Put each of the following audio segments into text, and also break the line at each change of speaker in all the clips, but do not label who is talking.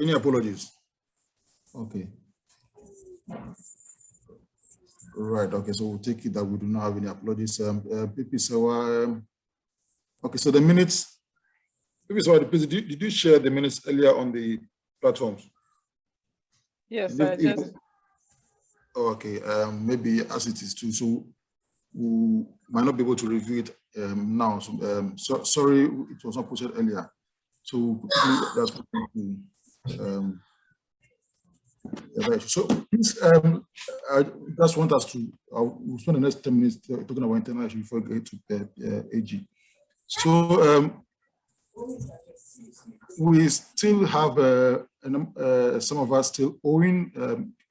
Any apologies? Okay. Right. Okay. So we'll take it that we do not have any apologies. PP, so okay. So the minutes. PP, so did you share the minutes earlier on the platforms?
Yes, I just.
Okay. Maybe as it is too. So we might not be able to review it now. So sorry, it was not posted earlier. So that's so please, I just want us to we'll spend the next 10 minutes talking about international before we get to AG. So we still have some of us still owing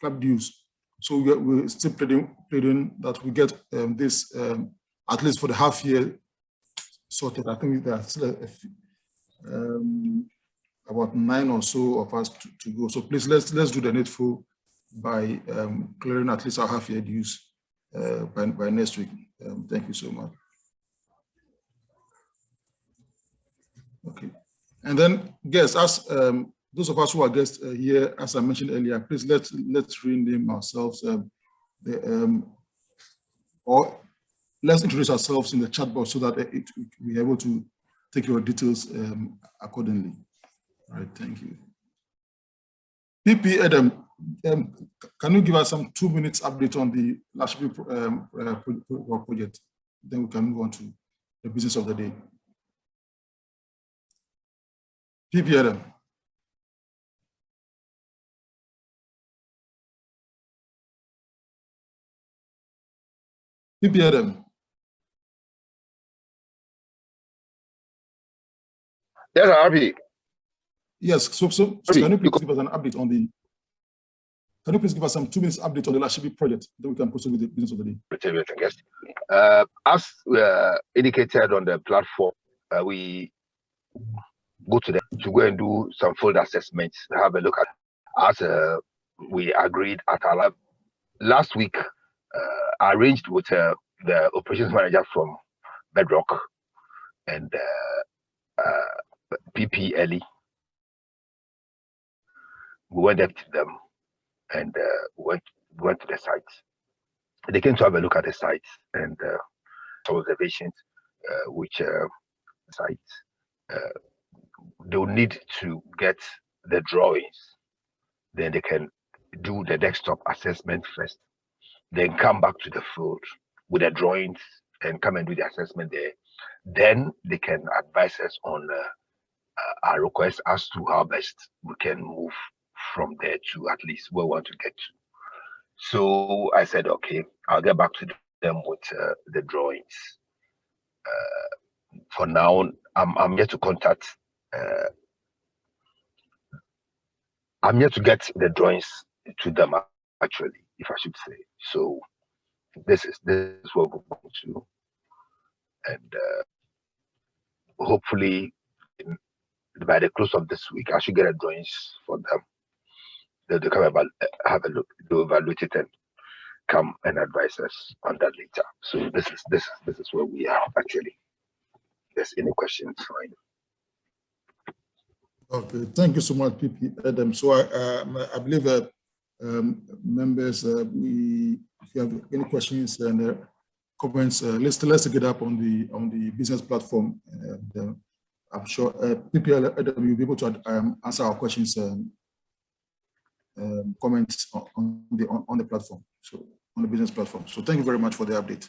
club dues. So we're still pleading that we get this at least for the half year sorted. I think there are still about 9 or so of us to go. So please let's do the needful by clearing at least our half year dues by next week. Thank you so much. Okay, and then guests, as those of us who are guests here, as I mentioned earlier, please let's rename ourselves or let's introduce ourselves in the chat box so that we're able to take your details accordingly. All right, thank you. PP Adam, can you give us some 2 minutes update on the Lashibi project? Then we can move on to the business of the day. PP Adam. PP Adam.
Yes, RP.
Yes, so can you please give us an update on the? Can you please give us some 2 minutes update on the Lashibi project? Then we can proceed with the business of the day.
Yes. As indicated on the platform, we go to them to go and do some field assessments, have a look at as we agreed at our lab. Last week. I arranged with the operations manager from Bedrock and PPLE. We went up to them and went to the site. They came to have a look at the site and some observations, which sites they will need to get the drawings. Then they can do the desktop assessment first. Then come back to the field with the drawings and come and do the assessment there. Then they can advise us on our request as to how best we can move from there to at least where we want to get to. So I said, okay, I'll get back to them with the drawings. For now, I'm yet to contact. I'm yet to get the drawings to them actually, if I should say. So this is what we're going to, and hopefully by the close of this week, I should get a drawings for them. They'll come about, have a look, they'll evaluate it and come and advise us on that later. So this is where we are actually. If there's any questions, fine.
Okay, thank you so much, PP Adam. So I believe that members, if you have any questions and comments, let's take it up on the business platform. And, I'm sure PP Adam will be able to answer our questions, comments on the platform, so on the business platform. So thank you very much for the update.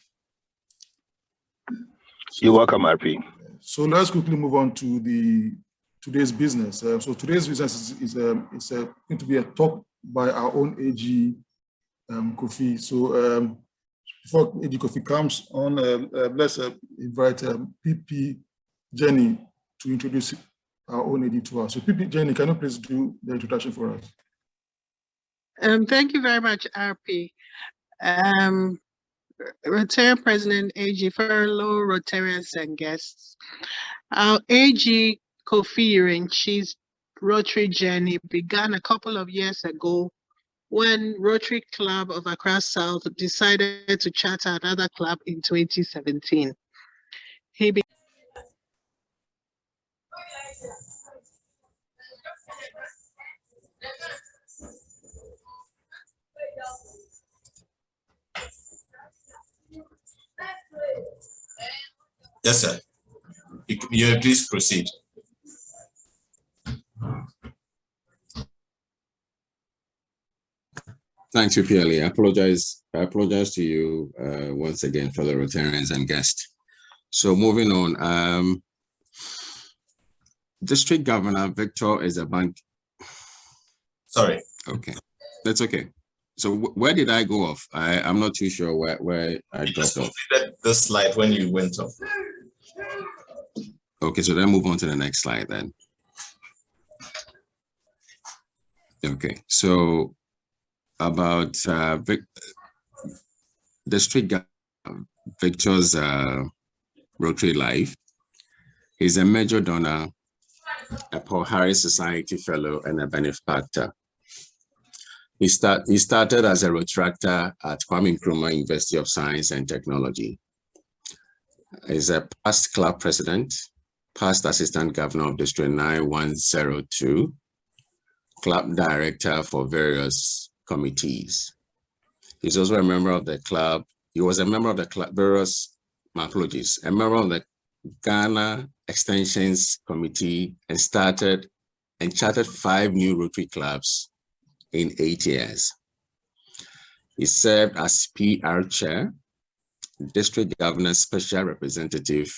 You're welcome, RP.
So let's quickly move on to today's business. So today's business is going to be a talk by our own AG Kofi. So before AG Kofi comes on, let's invite PP Jenny to introduce our own AG to us. So PP Jenny, can you please do the introduction for us?
Thank you very much, RP. Rotary President AG, fellow Rotarians and guests. Our AG Kofi Yirenkyi's Rotary journey began a couple of years ago when Rotary Club of Accra South decided to charter another club in 2017.
Yes, sir. You please proceed.
Thanks, UPLA. I apologize to you once again, fellow Rotarians and guests. So moving on, District Governor Victor is a bank.
Sorry.
Okay, that's okay. So where did I go off? I'm not too sure where I dropped off.
The slide when you went off.
Okay, so then move on to the next slide then. Okay, so about District Victor's Rotary Life. He's a major donor, a Paul Harris Society Fellow, and a benefactor. He started as a Rotaractor at Kwame Nkrumah University of Science and Technology. He's a past club president, past assistant governor of District 9102, club director for various committees. He's also a member of the club. He was a member of the club, a member of the Ghana Extensions Committee, and chartered 5 new Rotary clubs in 8 years. He served as PR chair, district governor special representative,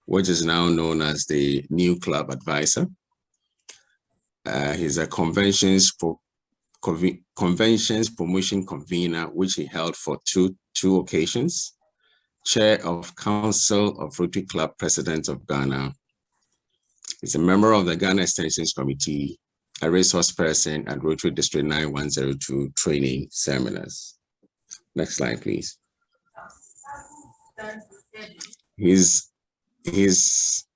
which is now known as the new club advisor. He's a conventions promotion convener, which he held for two occasions, chair of Council of Rotary Club Presidents of Ghana. He's a member of the Ghana Extensions Committee, a resource person at Rotary District 9102 training seminars. Next slide, please. His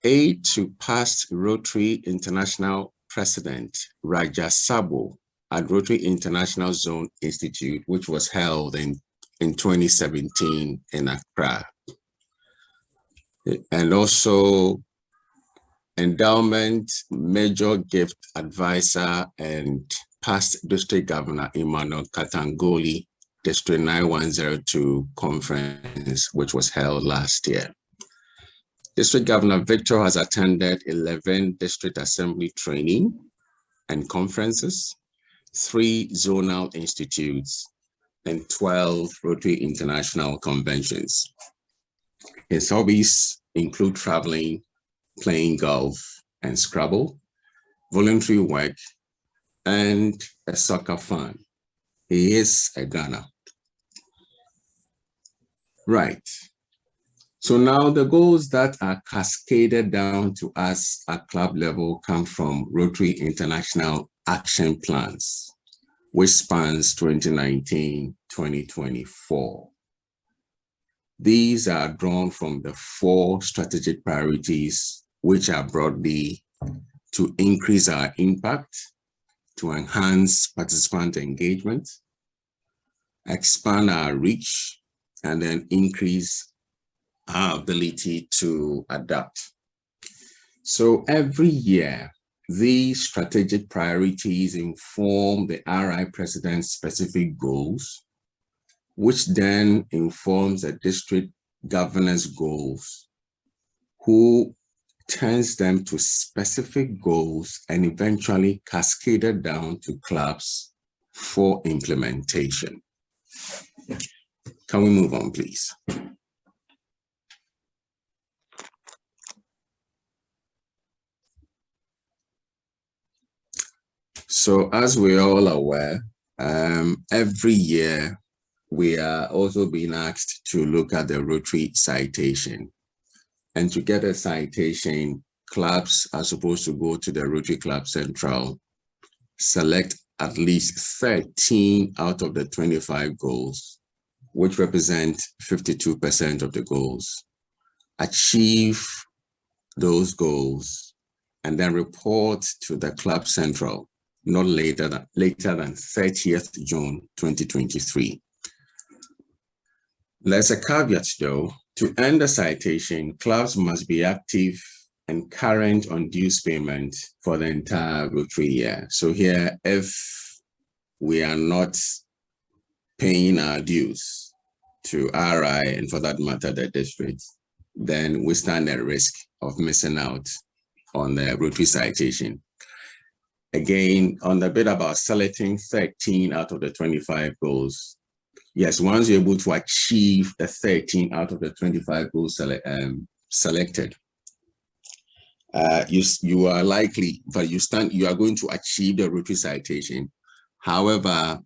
aide to past Rotary International President Raja Sabo at Rotary International Zone Institute, which was held in 2017 in Accra. And also endowment major gift advisor and past district governor Emmanuel Katangoli, District 9102 conference, which was held last year. District Governor Victor has attended 11 district assembly training and conferences, 3 zonal institutes, and 12 Rotary International conventions. His hobbies include traveling, playing golf and Scrabble, voluntary work, and a soccer fan. He is a Ghana. Right. So now the goals that are cascaded down to us at club level come from Rotary International Action Plans, which spans 2019-2024. These are drawn from the 4 strategic priorities, which are broadly to increase our impact, to enhance participant engagement, expand our reach, and then increase our ability to adapt. So every year, these strategic priorities inform the RI President's specific goals, which then informs the district governor's goals, who turns them to specific goals and eventually cascaded down to clubs for implementation. Can we move on, please? So as we're all aware, every year we are also being asked to look at the Rotary citation. And to get a citation, clubs are supposed to go to the Rotary Club Central, select at least 13 out of the 25 goals, which represent 52% of the goals, achieve those goals, and then report to the Club Central not later than 30th June 2023. There's a caveat though. To end the citation, clubs must be active and current on dues payment for the entire Rotary year. So here, if we are not paying our dues to RI, and for that matter, the district, then we stand at risk of missing out on the Rotary citation. Again, on the bit about selecting 13 out of the 25 goals, yes, once you're able to achieve the 13 out of the 25 goals selected, you are likely, but you are going to achieve the Rotary citation. However,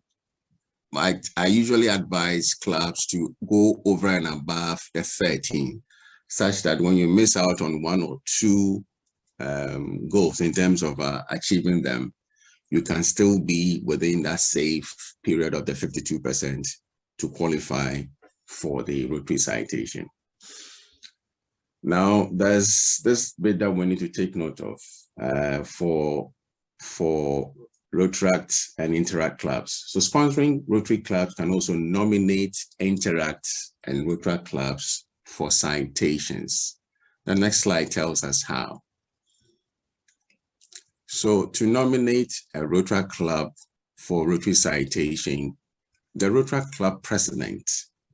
I usually advise clubs to go over and above the 13, such that when you miss out on one or two goals in terms of achieving them, you can still be within that safe period of the 52% to qualify for the Rotary citation. Now, there's this bit that we need to take note of for Rotaract and Interact clubs. So sponsoring Rotary clubs can also nominate Interact and Rotaract clubs for citations. The next slide tells us how. So to nominate a Rotaract club for Rotary citation, the Rotaract club president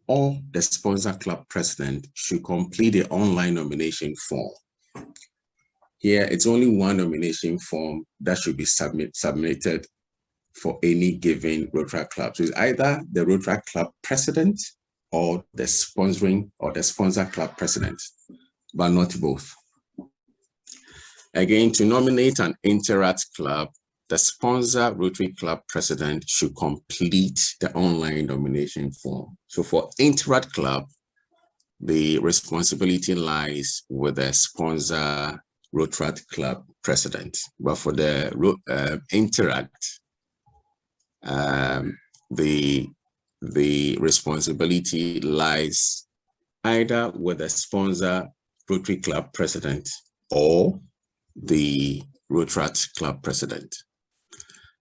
or the sponsor club president should complete the online nomination form. Here, it's only one nomination form that should be submitted for any given Rotaract club. So it's either the Rotaract club president or the sponsoring or the sponsor club president, but not both. Again, to nominate an Interact club, the sponsor Rotary club president should complete the online nomination form. So for Interact club, the responsibility lies with the sponsor Rotaract club president. But for the Interact, the responsibility lies either with the sponsor Rotary club president or the Rotaract club president.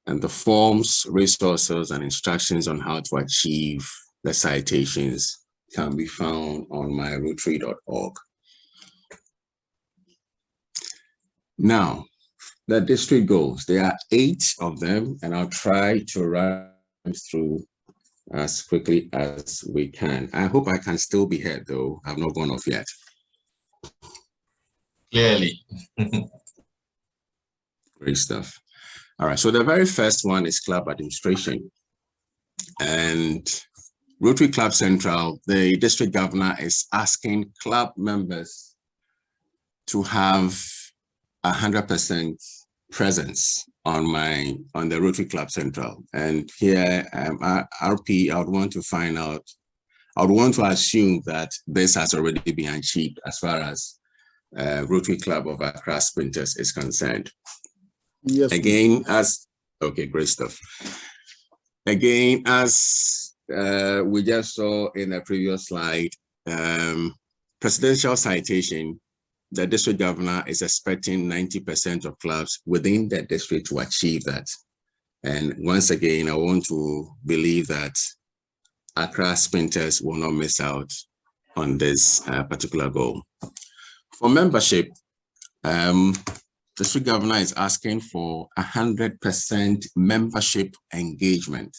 And the forms, resources, and instructions on how to achieve the citations can be found on myrotary.org. Now, the district goals, there are 8 of them, and I'll try to run through as quickly as we can. I hope I can still be heard, though. I've not gone off yet.
Clearly.
Great stuff. All right, so the very first one is club administration. And Rotary Club Central, the district governor is asking club members to have 100% presence on the Rotary Club Central. And here, RP, I would want to find out, I would want to assume that this has already been achieved as far as Rotary Club of Accra-Spintex is concerned.
Yes.
Again, okay, great stuff. Again, as we just saw in a previous slide, presidential citation, the district governor is expecting 90% of clubs within the district to achieve that. And once again, I want to believe that Accra-Spintex will not miss out on this particular goal. For membership, district governor is asking for 100% membership engagement.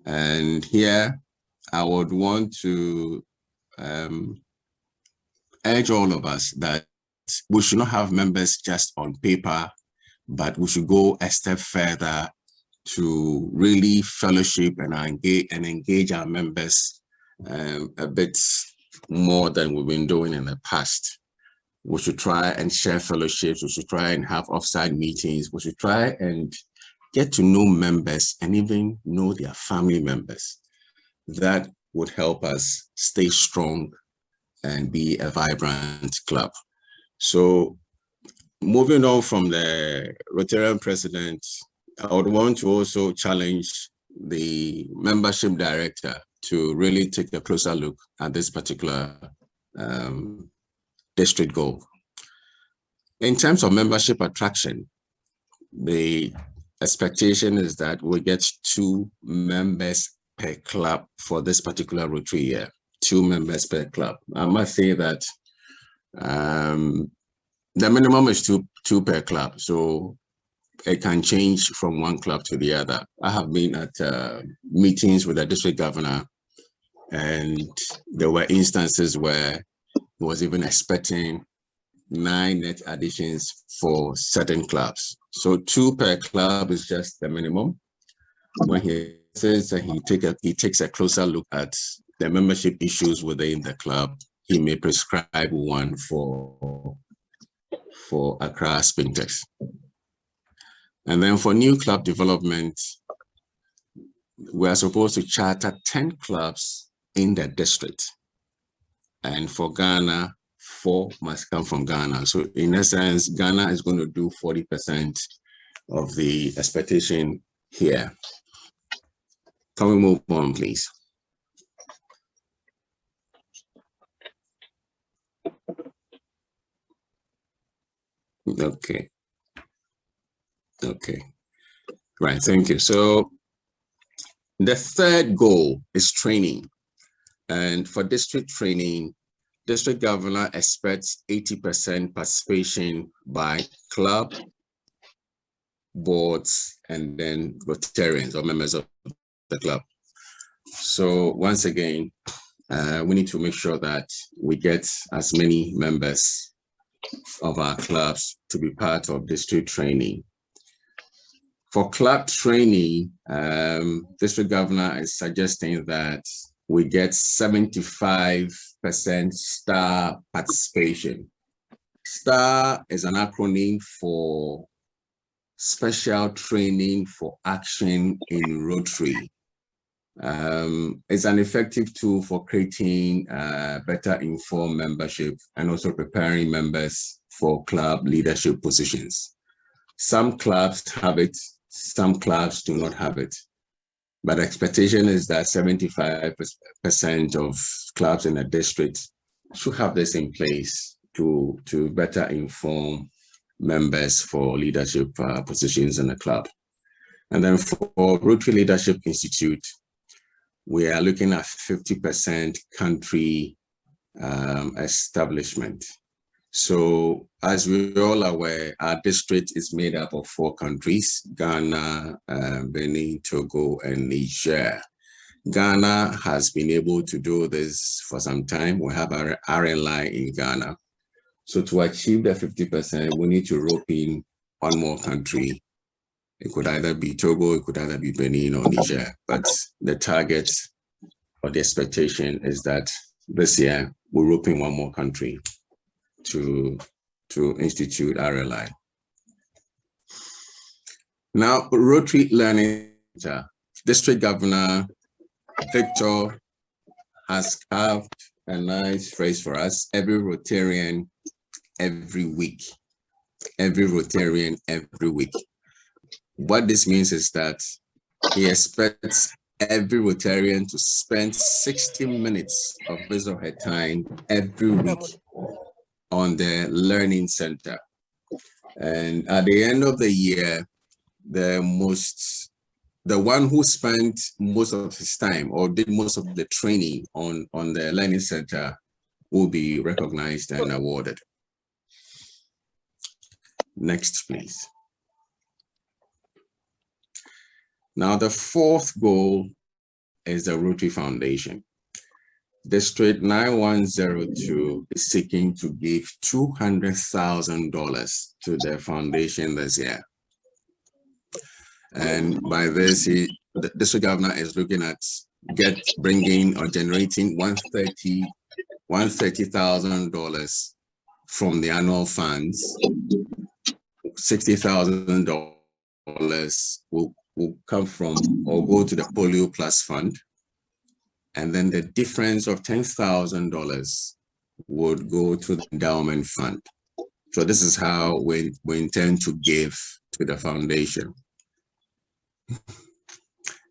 And here I would want to urge all of us that we should not have members just on paper, but we should go a step further to really fellowship and engage our members a bit more than we've been doing in the past. We should try and share fellowships. We should try and have offsite meetings. We should try and get to know members and even know their family members. That would help us stay strong and be a vibrant club. So moving on from the Rotarian president, I would want to also challenge the membership director to really take a closer look at this particular district goal. In terms of membership attraction, the expectation is that we get 2 members per club for this particular Rotary year, 2 members per club. I must say that the minimum is two per club, so it can change from one club to the other. I have been at meetings with the district governor, and there were instances where he was even expecting 9 net additions for certain clubs. So 2 per club is just the minimum. When he says that he takes a closer look at the membership issues within the club, he may prescribe 1 for Accra-Spintex. And then for new club development, we are supposed to charter 10 clubs in the district. And for Ghana, 4 must come from Ghana. So in essence, Ghana is going to do 40% of the expectation here. Can we move on, please? Okay. Okay. Right, thank you. So the third goal is training. And for district training, district governor expects 80% participation by club, boards, and then Rotarians or members of the club. So once again, we need to make sure that we get as many members of our clubs to be part of district training. For club training, district governor is suggesting that we get 75% STAR participation. STAR is an acronym for Special Training for Action in Rotary. It's an effective tool for creating better informed membership and also preparing members for club leadership positions. Some clubs have it, some clubs do not have it. But the expectation is that 75% of clubs in the district should have this in place to better inform members for leadership positions in the club. And then for Rotary Leadership Institute, we are looking at 50% country establishment. So as we're all aware, our district is made up of 4 countries, Ghana, Benin, Togo, and Niger. Ghana has been able to do this for some time. We have our RLI in Ghana. So to achieve the 50%, we need to rope in 1 more country. It could either be Togo, it could either be Benin or Niger. But the target or the expectation is that this year we're roping 1 more country to institute RLI. Now, Rotary Learning Center, District Governor Victor has carved a nice phrase for us: every Rotarian, every week. Every Rotarian, every week. What this means is that he expects every Rotarian to spend 60 minutes of his or her time every week on the Learning Center. And at the end of the year, the one who spent most of his time or did most of the training on the Learning Center will be recognized and awarded. Next, please. Now, the 4th goal is the Rotary Foundation. District 9102 is seeking to give $200,000 to their foundation this year. And by this, the district governor is looking at bringing or generating $130,000 from the annual funds. $60,000 will come from or go to the Polio Plus Fund. And then the difference of $10,000 would go to the endowment fund. So this is how we intend to give to the foundation.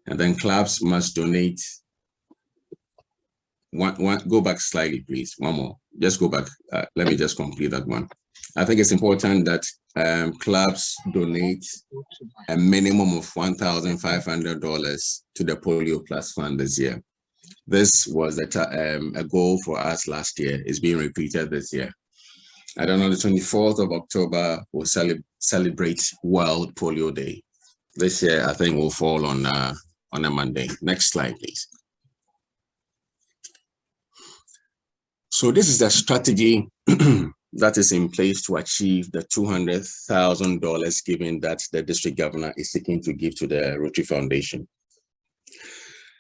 And then clubs must donate. Go back slightly, please. One more. Just go back. Let me just complete that one. I think it's important that clubs donate a minimum of $1,500 to the Polio Plus Fund this year. This was a goal for us last year. It's being repeated this year. I don't know, the 24th of October, we'll celebrate World Polio Day. This year, I think will fall on a Monday. Next slide, please. So this is the strategy that is in place to achieve the $200,000 given that the district governor is seeking to give to the Rotary Foundation.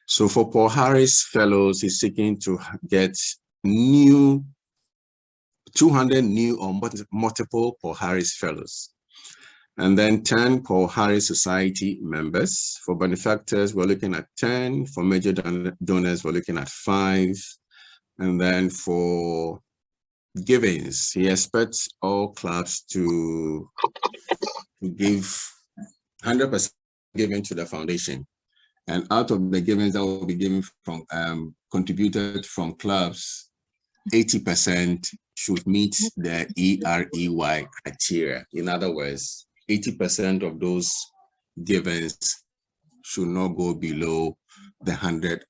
So for Paul Harris Fellows, he's seeking to get 200 new or multiple Paul Harris Fellows. And then 10 Paul Harris Society members. For benefactors, we're looking at 10. For major donors, we're looking at 5. And then for givings, he expects all clubs to give 100% given to the foundation. And out of the givings that will be given from contributed from clubs, 80% should meet the EREY criteria. In other words, 80% of those givings should not go below the $100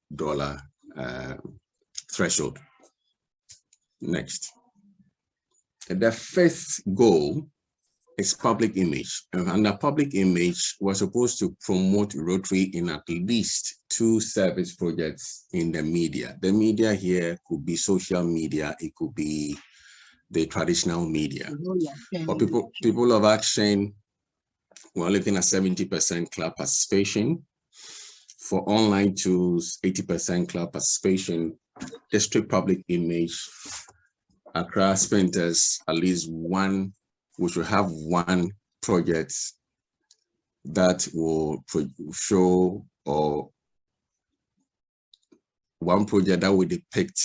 threshold. Next. The fifth goal is public image. And under public image, we're supposed to promote Rotary in at least 2 service projects in the media. The media here could be social media, it could be the traditional media. For people of action, we're looking at 70% club participation. For online tools, 80% club participation. District public image, Accra-Spintex, at least one, we should have one project that will show, or one project that will depict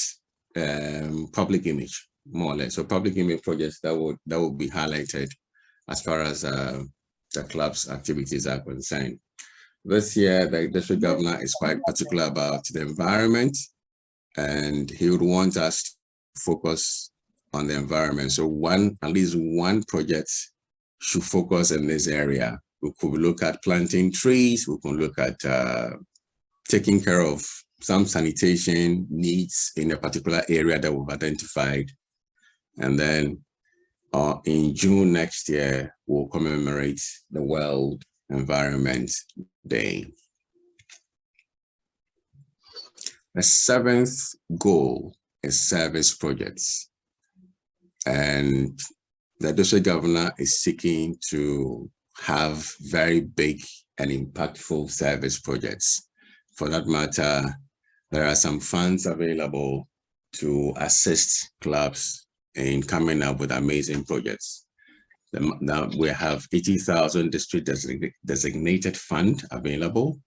public image, more or less. So public image projects that will be highlighted as far as the club's activities are concerned. This year, the district governor is quite particular about the environment, and he would want us to focus on the environment. So at least one project should focus in this area. We could look at planting trees, we can look at taking care of some sanitation needs in a particular area that we've identified. And then in June next year, we'll commemorate the World Environment Day. The 7th goal is service projects. And the district governor is seeking to have very big and impactful service projects. For that matter, there are some funds available to assist clubs in coming up with amazing projects. Now we have 80,000 district designated fund available.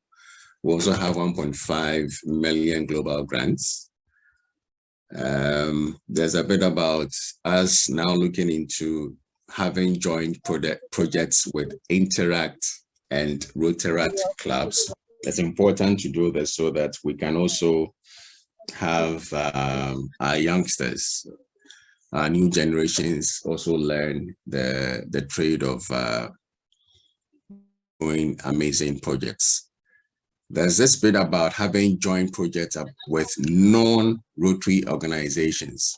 We also have 1.5 million global grants. There's a bit about us now looking into having joint projects with Interact and Rotaract clubs. It's important to do this so that we can also have our youngsters, our new generations also learn the trade of doing amazing projects. There's this bit about having joint projects with non-Rotary organizations.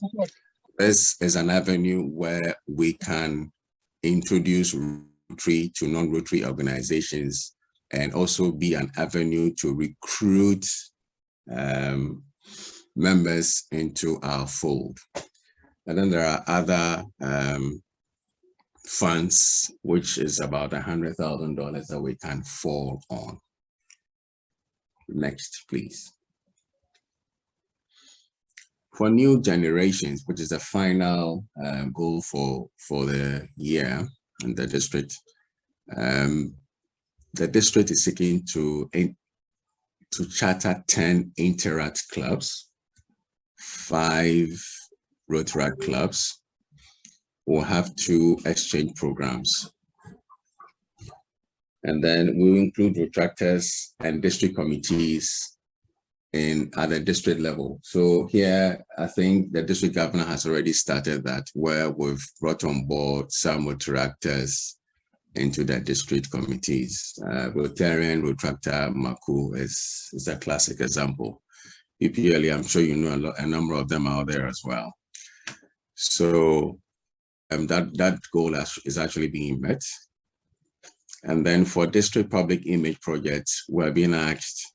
This is an avenue where we can introduce Rotary to non-Rotary organizations and also be an avenue to recruit members into our fold. And then there are other funds, which is about $100,000 that we can fall on. Next, please. For new generations, which is the final goal for the year in the district, the district is seeking to charter 10 Interact clubs, 5 Rotaract clubs. We'll have 2 exchange programs. And then we'll include retractors and district committees at the district level. So here, I think the district governor has already started that, where we've brought on board some retractors into the district committees. Rotarian, Retractor, Maku is a classic example. EPLE, I'm sure you know a number of them out there as well. So that goal is actually being met. And then for district public image projects, we're being asked,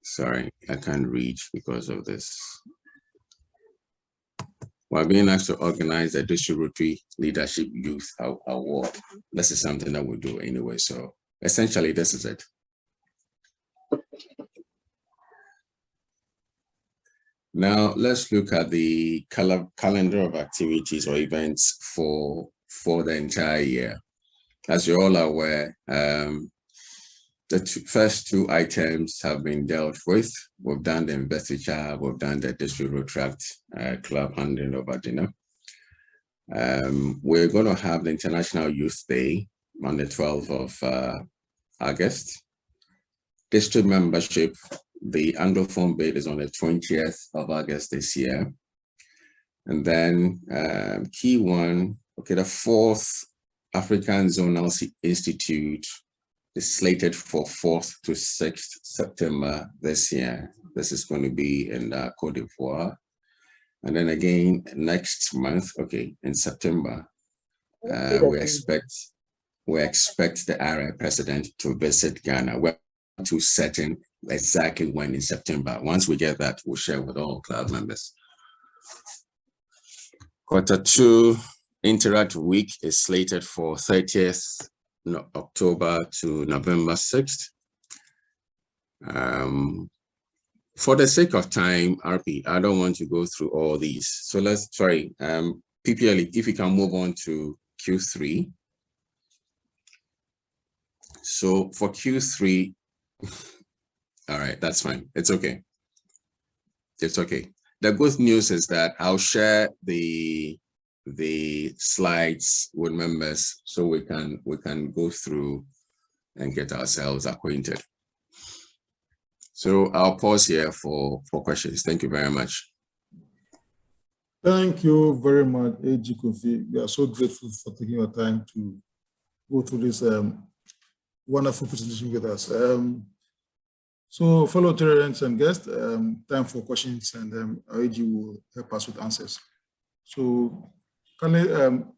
sorry, I can't read because of this. we're being asked to organize the District Rotary Leadership Youth Award. This is something that we do anyway. So essentially, this is it. Now, let's look at the calendar of activities or events for the entire year. As you're all aware, the first two items have been dealt with. We've done the investiture, we've done the District Rotary Club handing over dinner. We're going to have the International Youth Day on the 12th of August. District membership, the Anglophone bid is on the 20th of August this year. And then key one, okay, the 4th African Zonal Institute is slated for 4th to 6th September this year. This is going to be in Cote d'Ivoire. And then again, next month, okay, in September, we expect the RI president to visit Ghana. We're not too certain exactly when in September. Once we get that, we'll share with all club members. Q2 Interact Week is slated for 30th October to November 6th. For the sake of time, RP, I don't want to go through all these. So let's try, PPL, if you can move on to Q3. So for Q3, all right, that's fine. It's okay. It's okay. The good news is that I'll share the slides with members so we can go through and get ourselves acquainted. So I'll pause here for questions. Thank you very much.
Thank you very much, AG Kofi. We are so grateful for taking your time to go through this wonderful presentation with us. So fellow Rotarians and guests, time for questions, and AG will help us with answers. So can you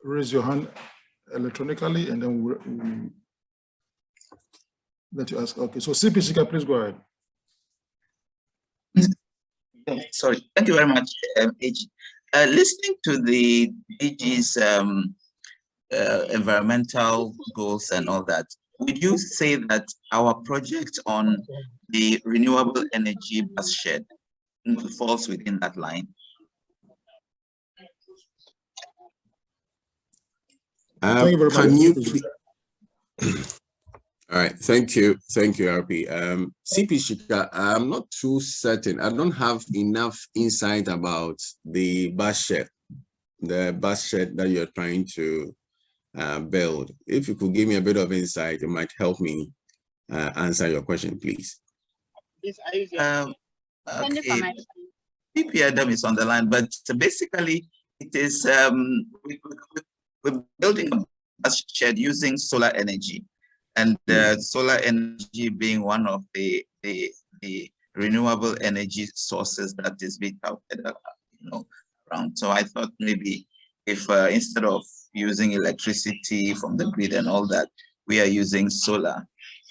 raise your hand electronically, and then we'll let you ask. Okay, so CP Shika, please go ahead.
Sorry, thank you very much, AG. Listening to the AG's environmental goals and all that, would you say that our project on the renewable energy bus shed falls within that line?
Thank you very much.
All right, thank you, RP. CP Shika, I'm not too certain. I don't have enough insight about the bus shed that you're trying to build. If you could give me a bit of insight, it might help me answer your question, please.
Okay. PPL is on the line, but basically it is we're building a bus shed using solar energy. And solar energy being one of the renewable energy sources that is being touted, around. So I thought maybe if instead of using electricity from the grid and all that, we are using solar.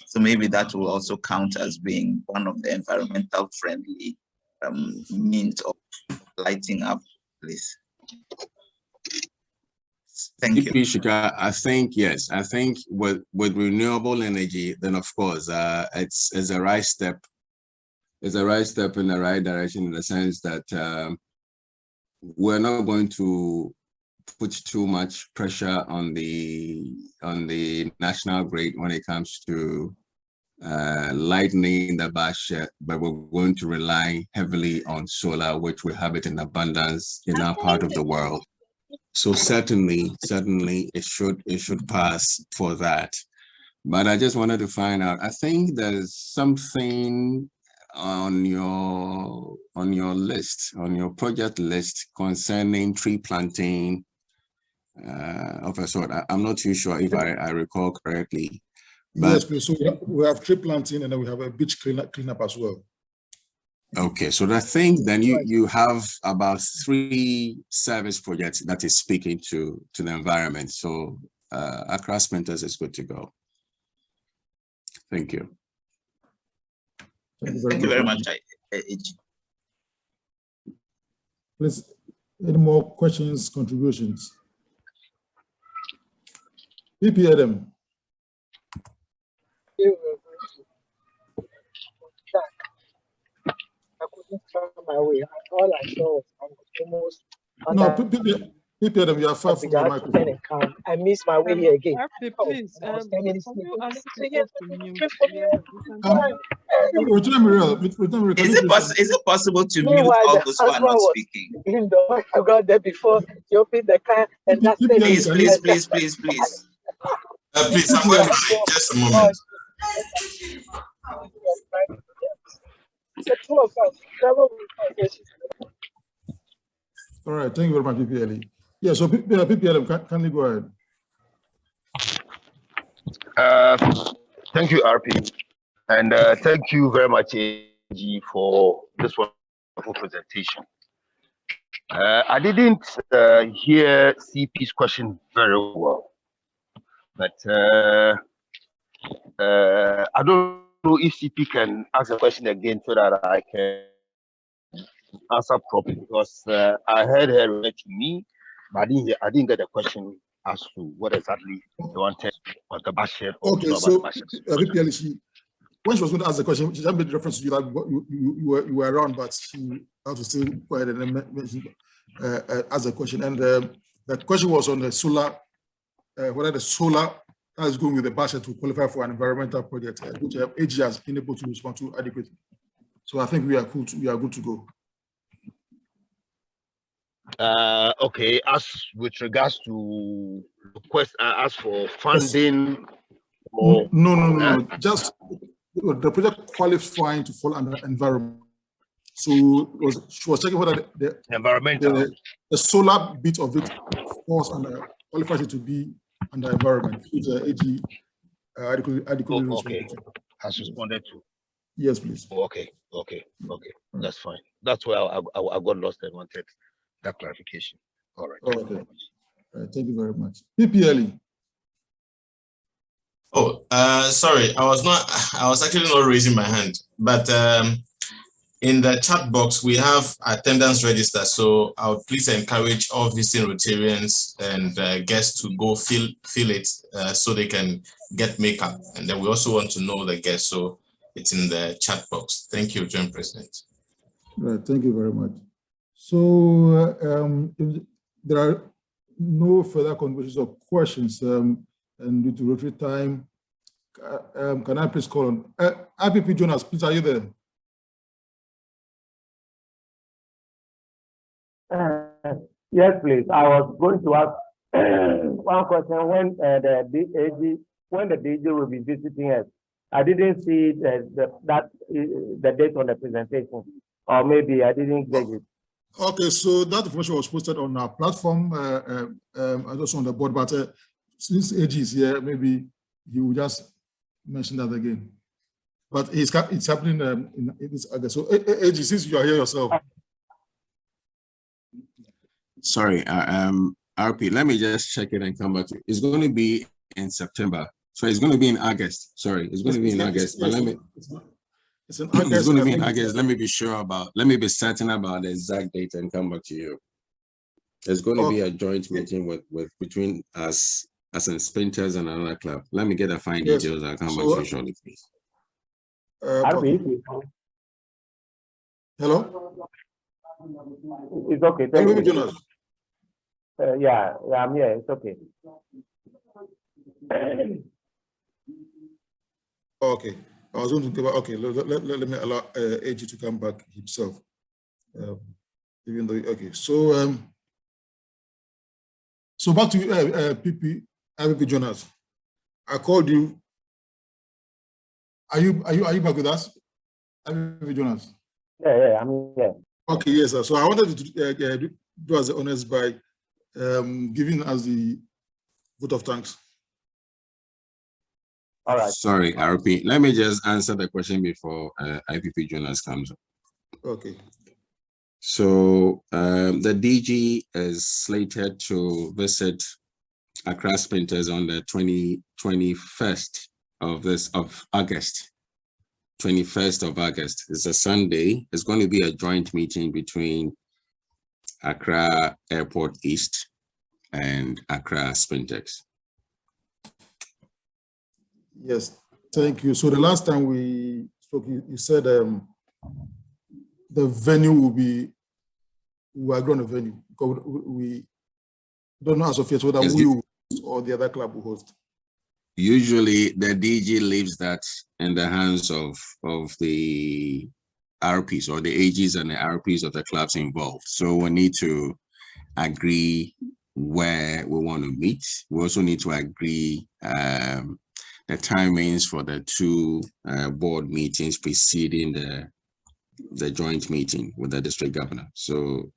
So maybe that will also count as being one of the environmental friendly means of lighting up this. Thank you.
Shika, I think, yes, I think with renewable energy, then of course, it's a right step. It's a right step in the right direction, in the sense that we're not going to put too much pressure on the national grid when it comes to lightening the bus shed, but we're going to rely heavily on solar, which we have it in abundance in our part of the world. So certainly it should pass for that. But I just wanted to find out, I think there's something on your list, on your project list, concerning tree planting of a sort. I'm not too sure if I recall correctly. But
yes, please. So we have tree planting, and then we have a beach cleanup as well.
Okay, so I think then you have about 3 service projects that is speaking to the environment. So Accra-Spintex is good to go. Thank you.
Thank you very much.
Please, Any more questions, contributions? PP Adam.
I couldn't find my way. All I saw was almost.
No, PP Adam, you are far from the microphone.
I missed my way here again.
Happy, please.
I was 10 minutes
Can
late.
you ask
So
people
yes,
to mute?
Is it possible to mute
meanwhile,
all
the
those who are
husband
not
was
speaking?
in the I got there before he opened the car, and that's it.
Please.
Please, I'm going to just a moment.
The two of us travel with us.
All right, thank you very much, PPLE. Yeah, so PPLM, can you go ahead?
Thank you, RP. And thank you very much, AG, for this wonderful presentation. I didn't hear CP's question very well, but I don't know if CP can ask the question again so that I can answer properly, because I heard her relate to me, but I didn't get the question as to what exactly they wanted on the budget.
Okay, so PPLE, when she was going to ask the question, she made reference to you that you were around, but she had to still go ahead and ask the question. And the question was on the solar, whether the solar that is going with the budget to qualify for an environmental project, which AG has been able to respond to adequately. So I think we are good to go.
Okay, as with regards to request, as for funding, or
no. Just the project qualifying to fall under environment. So she was checking whether the
environmental,
the solar bit of it falls under, qualifies it to be under environment, which AG adequately
has responded to.
Yes, please.
Okay, that's fine. That's where I got lost and wanted that clarification. All right.
Okay. Thank you very much. PPLE.
Oh, sorry, I was actually not raising my hand, but in the chat box, we have attendance register. So I would please encourage all visiting Rotarians and guests to go fill it so they can get makeup. And then we also want to know the guests. So it's in the chat box. Thank you, John President.
Right, thank you very much. So if there are no further contributions or questions, and due to Rotary time, can I please call on IPP Jonas? Please, are you there?
Yes, please. I was going to ask one question. When the DG will be visiting us, I didn't see the date on the presentation, or maybe I didn't get it.
Okay, so that information was posted on our platform, and also on the board. But since AG is here, maybe he will just mention that again. But it's happening in this August. So AG, since you are here yourself.
Sorry, RP, let me just check it and come back to you. It's going to be in September. So it's going to be in August. Sorry, it's going to be in August. But let me.
It's in August.
It's going to be in August. Let me be sure about. Let me be certain about the exact date and come back to you. There's going to be a joint meeting between us as in Spintex and another club. Let me get the fine details. I'll come back to you shortly, please.
Hello.
It's okay. Thank you. Yeah, I'm here. It's okay.
Okay. I was going to give. Okay, let me allow AG to come back himself. Even though, okay. So so back to IPP Jonas. I called you. Are you back with us, IPP Jonas?
Yeah, I'm here.
Okay, yes, sir. So I wanted to do us the honors by giving us the vote of thanks.
All right.
Sorry, RP. Let me just answer the question before IPP Jonas comes up.
Okay.
So the DG is slated to visit Accra-Spintex on the 21st of August. 21st of August. It's a Sunday. It's going to be a joint meeting between Accra Airport East, and Accra-Spintex.
Yes, thank you. So the last time we spoke, you said the venue will be, we agree on the venue, because we don't know as of yet whether we will host or the other club will host.
Usually the DG leaves that in the hands of the RPs or the AGs and the RPs of the clubs involved. So we need to agree where we want to meet. We also need to agree the timings for the two board meetings preceding the joint meeting with the district governor. So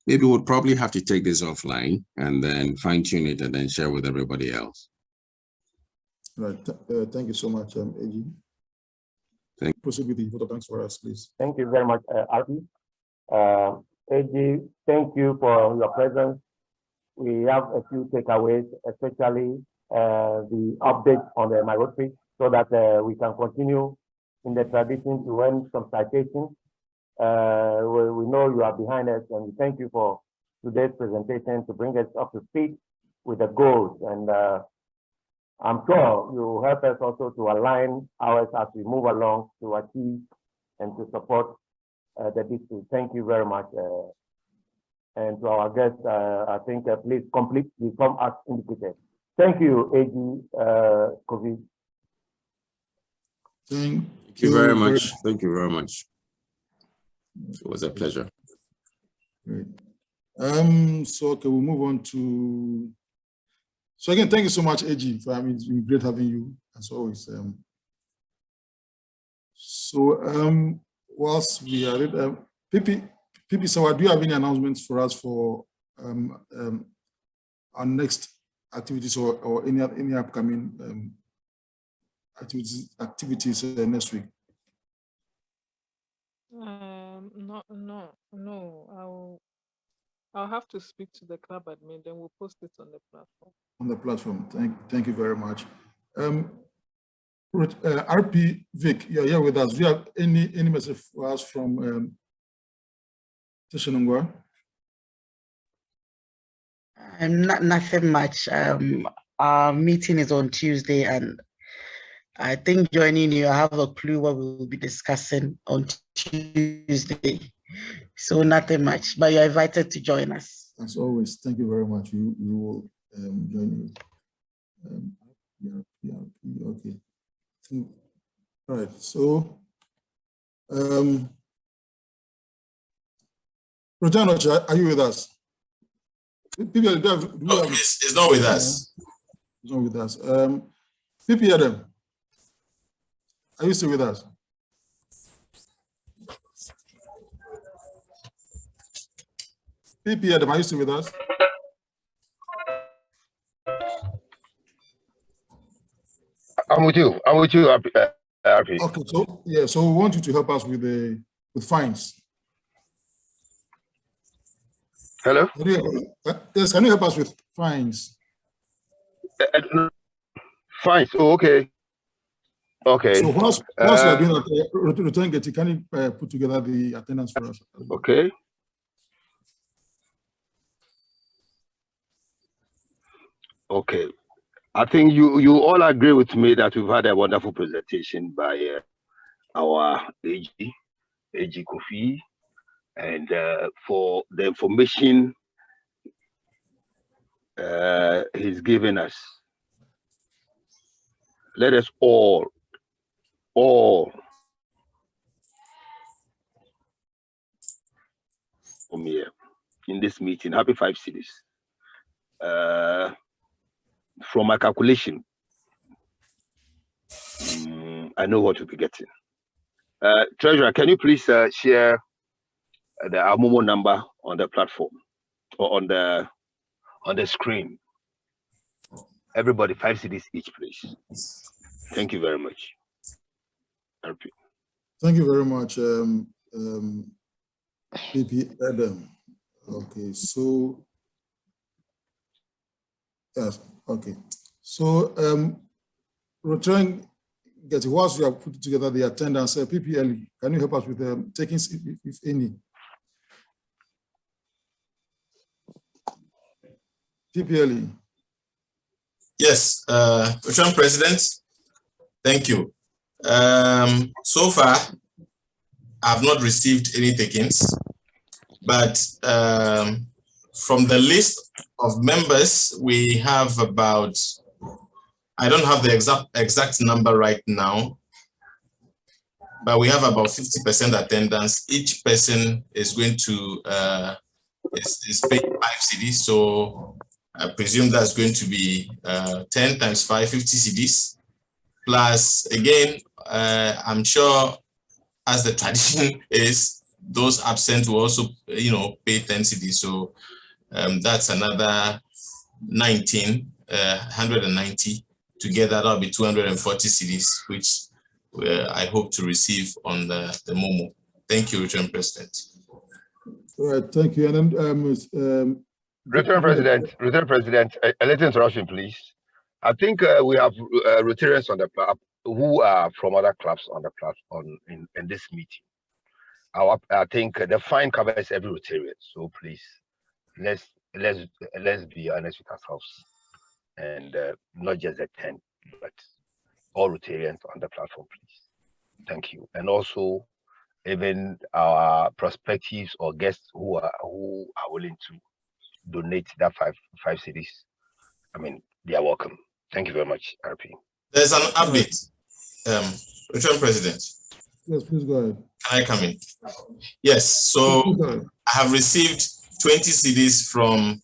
maybe we'll probably have to take this offline and then fine tune it and then share with everybody else.
Right. Thank you so much, AG. Proceed with the vote of thanks for us, please.
Thank you very much, RP. AG, thank you for your presence. We have a few takeaways, especially the update on the Rotary, so that we can continue in the tradition to earn some citations. We know you are behind us, and we thank you for today's presentation to bring us up to speed with the goals. And I'm sure you will help us also to align ours as we move along to achieve and to support the district. Thank you very much. And to our guests, I think please complete the form as indicated. Thank you, AG Kofi.
Thank you very much. Thank you very much. It was a pleasure.
Great. So okay, we'll move on to. So again, thank you so much, AG. For having, it's been great having you as always. Whilst we are at PP, so do you have any announcements for us for our next activities or any upcoming activities next week?
No. I'll have to speak to the club admin, then we'll post it on the platform.
On the platform. Thank you very much. RP Vic, you're here with us. Do you have any message for us from Tishanungwa?
Nothing much. Our meeting is on Tuesday, and I think joining you, I have a clue what we will be discussing on Tuesday. So nothing much, but you're invited to join us.
As always, thank you very much. We will join you. Okay. All right. So, Rotano, are you with us?
It's not with us.
It's not with us. PP Adam, are you still with us? PP Adam, are you still with us?
I'm with you, RP.
Okay, so yeah, so we want you to help us with fines.
Hello?
Yes, can you help us with fines?
Fines. Oh, okay. Okay.
So whilst we are doing that, Yirenkyi, can you put together the attendance for us?
Okay. Okay. I think you all agree with me that we've had a wonderful presentation by our AG Kofi, and for the information he's given us. Let us all from here in this meeting, happy 5 cities. From my calculation, I know what we'll be getting. Treasurer, can you please share the Amomo number on the platform or on the screen? Everybody, 5 cities each, please. Thank you very much. RP.
Thank you very much, PP Adam. Okay, so yes, okay. So Rotary, whilst you have put together the attendance, PPL, can you help us with taking, if any? TPLE.
Yes, Mr. President, thank you. So far, I've not received any takings, but from the list of members, we have about, I don't have the exact number right now, but we have about 50% attendance. Each person is going to is paying 5 cedis, so I presume that's going to be 10 times 5, 50 cedis. Plus, again, I'm sure, as the tradition is, those absent will also, pay 10 cedis. So that's another 190. Together, that'll be 240 cedis, which I hope to receive on the Momo. Thank you, Return President.
All right, thank you. And then,
Return President, a little interruption, please. I think we have Rotarians on the platform who are from other clubs on the platform in this meeting. I think the fine covers every Rotarian. So please, let's be honest with ourselves, and not just the 10, but all Rotarians on the platform, please. Thank you. And also, even our prospectives or guests who are willing to donate that five cedis, I mean, they are welcome. Thank you very much, RP.
There's an update, Return President.
Yes, please go ahead.
Can I come in? Yes, so I have received 20 cedis from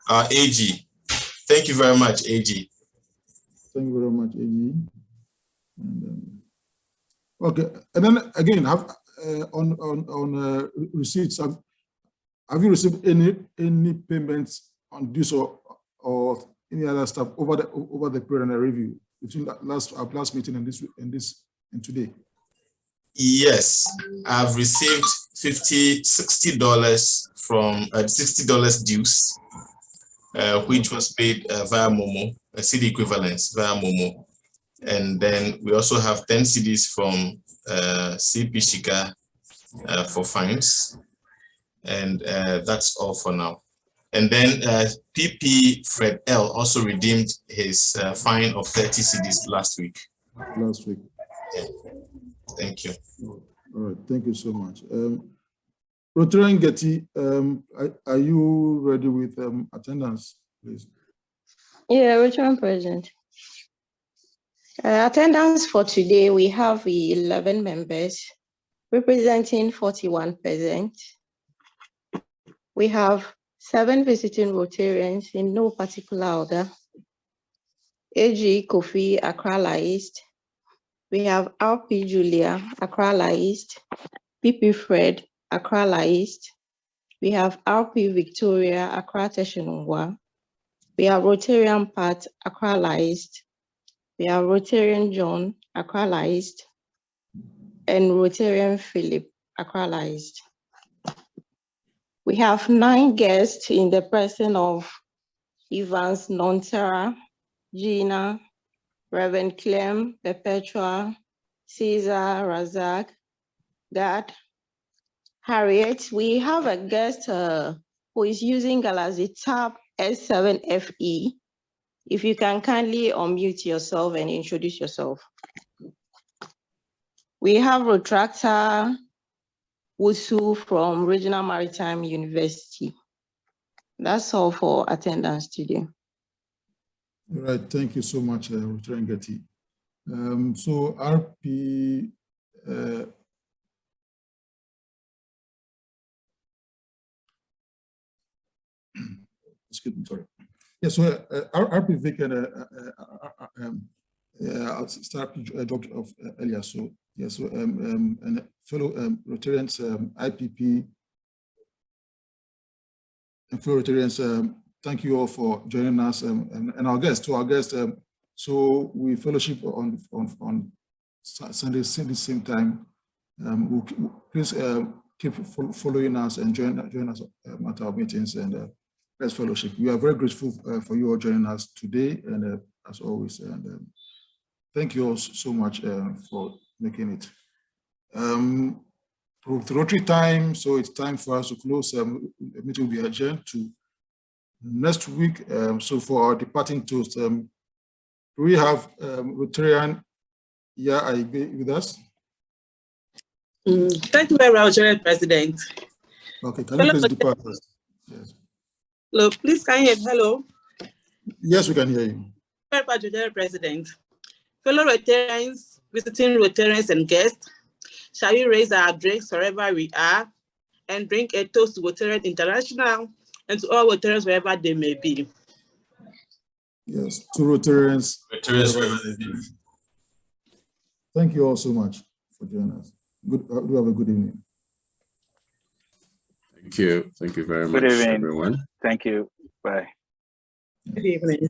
our AG. Thank you very much, AG.
Thank you very much, AG. And, okay, and then again, on receipts, have you received any payments on this or any other stuff over the period under review between our last meeting and today?
Yes, I've received $60 from $60 dues, which was paid via Momo, a CD equivalence via Momo, and then we also have 10 CDs from CP Shika for fines, and that's all for now. And then PP Fred L also redeemed his fine of 30 CDs last week.
Last week.
Yeah. Thank you.
All right, thank you so much. Yirenkyi, are you ready with attendance, please?
Yeah, Return President. Attendance for today, we have 11 members representing 41%. We have 7 visiting Rotarians in no particular order. AG Kofi, Accra East. We have RP Julia, Accra East. PP Fred, Accra East. We have RP Victoria, Accra Teshinungwa. We have Rotarian Pat, Accra East. We have Rotarian John, Accra East. And Rotarian Philip, Accra East. We have 9 guests in the person of Evans Nontera, Gina, Reverend Clem, Perpetua, Caesar, Razak, Gad, Harriet. We have a guest who is using Galaxy Tab S7FE. If you can kindly unmute yourself and introduce yourself. We have Retractor Wusu from Regional Maritime University. That's all for attendance today.
All right, thank you so much, Yirenkyi. So RP, excuse me, sorry. Yeah, so RP Vic and I'll start Dr. of earlier. So yeah, so and fellow Rotarians, IPP and fellow Rotarians, thank you all for joining us and our guests. So we fellowship on Sunday, the same time. Please keep following us and join us at our meetings and let's fellowship. We are very grateful for you all joining us today and as always. And thank you all so much for making it. Rotary time, so it's time for us to close. The meeting will be adjourned to next week. So for our departing toast, do we have Rotarian Yirenkyi with us?
Thank you very much, President.
Okay, can you please depart first? Yes.
Hello, please can you hear me? Hello?
Yes, we can hear you.
Very much, President. Fellow Rotarians, visiting Rotarians and guests, shall we raise our drinks wherever we are and drink a toast to Rotarian International and to all Rotarians wherever they may be?
Yes, to Rotarians. Thank you all so much for joining us. Good. Do have a good evening.
Thank you. Thank you very much,
Good evening,
everyone.
Thank you. Bye.
Good evening.